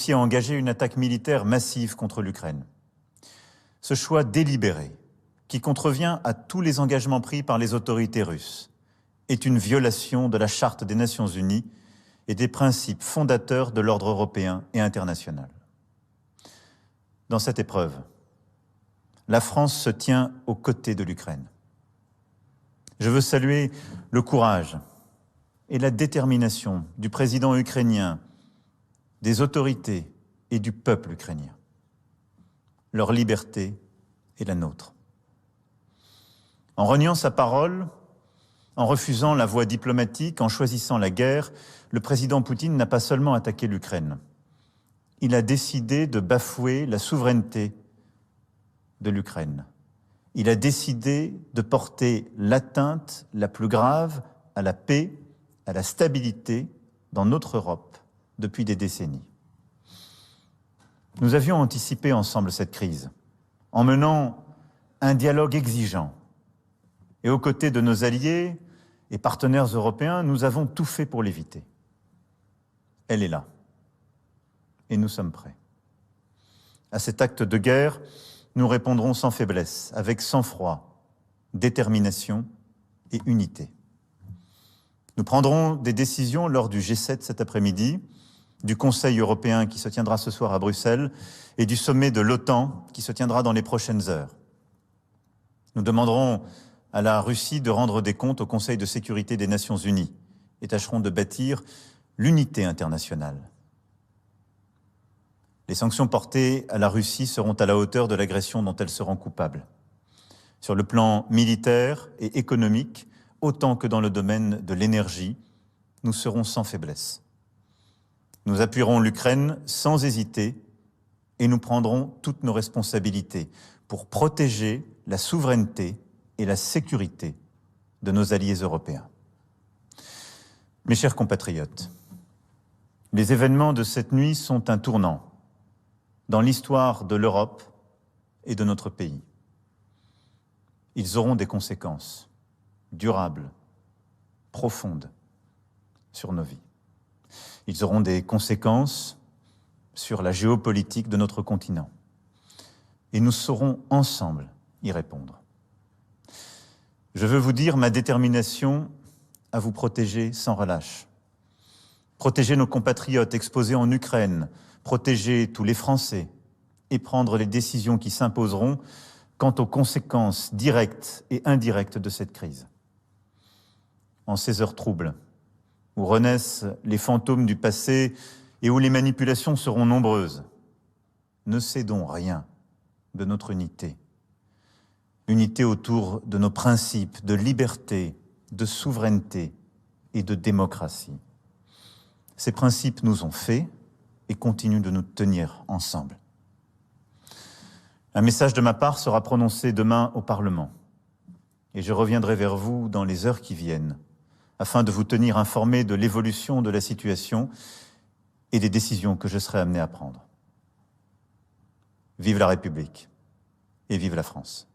Russie a engagé une attaque militaire massive contre l'Ukraine. Ce choix délibéré, qui contrevient à tous les engagements pris par les autorités russes, est une violation de la Charte des Nations Unies et des principes fondateurs de l'ordre européen et international. Dans cette épreuve, la France se tient aux côtés de l'Ukraine. Je veux saluer le courage et la détermination du président ukrainien, des autorités et du peuple ukrainien. Leur liberté est la nôtre. En reniant sa parole, en refusant la voie diplomatique, en choisissant la guerre, le président Poutine n'a pas seulement attaqué l'Ukraine. Il a décidé de bafouer la souveraineté de l'Ukraine. Il a décidé de porter l'atteinte la plus grave à la paix, à la stabilité dans notre Europe depuis des décennies. Nous avions anticipé ensemble cette crise en menant un dialogue exigeant. Et aux côtés de nos alliés et partenaires européens, nous avons tout fait pour l'éviter. Elle est là. Et nous sommes prêts. À cet acte de guerre, nous répondrons sans faiblesse, avec sang-froid, détermination et unité. Nous prendrons des décisions lors du G7 cet après-midi, du Conseil européen qui se tiendra ce soir à Bruxelles et du sommet de l'OTAN qui se tiendra dans les prochaines heures. Nous demanderons à la Russie de rendre des comptes au Conseil de sécurité des Nations Unies et tâcherons de bâtir l'unité internationale. Les sanctions portées à la Russie seront à la hauteur de l'agression dont elle se rend coupable. Sur le plan militaire et économique, autant que dans le domaine de l'énergie, nous serons sans faiblesse. Nous appuierons l'Ukraine sans hésiter et nous prendrons toutes nos responsabilités pour protéger la souveraineté et la sécurité de nos alliés européens. Mes chers compatriotes, les événements de cette nuit sont un tournant dans l'histoire de l'Europe et de notre pays. Ils auront des conséquences durables, profondes sur nos vies. Ils auront des conséquences sur la géopolitique de notre continent. Et nous saurons ensemble y répondre. Je veux vous dire ma détermination à vous protéger sans relâche. Protéger nos compatriotes exposés en Ukraine, protéger tous les Français et prendre les décisions qui s'imposeront quant aux conséquences directes et indirectes de cette crise. En ces heures troubles, où renaissent les fantômes du passé et où les manipulations seront nombreuses, ne cédons rien de notre unité. Unité autour de nos principes de liberté, de souveraineté et de démocratie. Ces principes nous ont fait et continuent de nous tenir ensemble. Un message de ma part sera prononcé demain au Parlement et je reviendrai vers vous dans les heures qui viennent afin de vous tenir informés de l'évolution de la situation et des décisions que je serai amené à prendre. Vive la République et vive la France.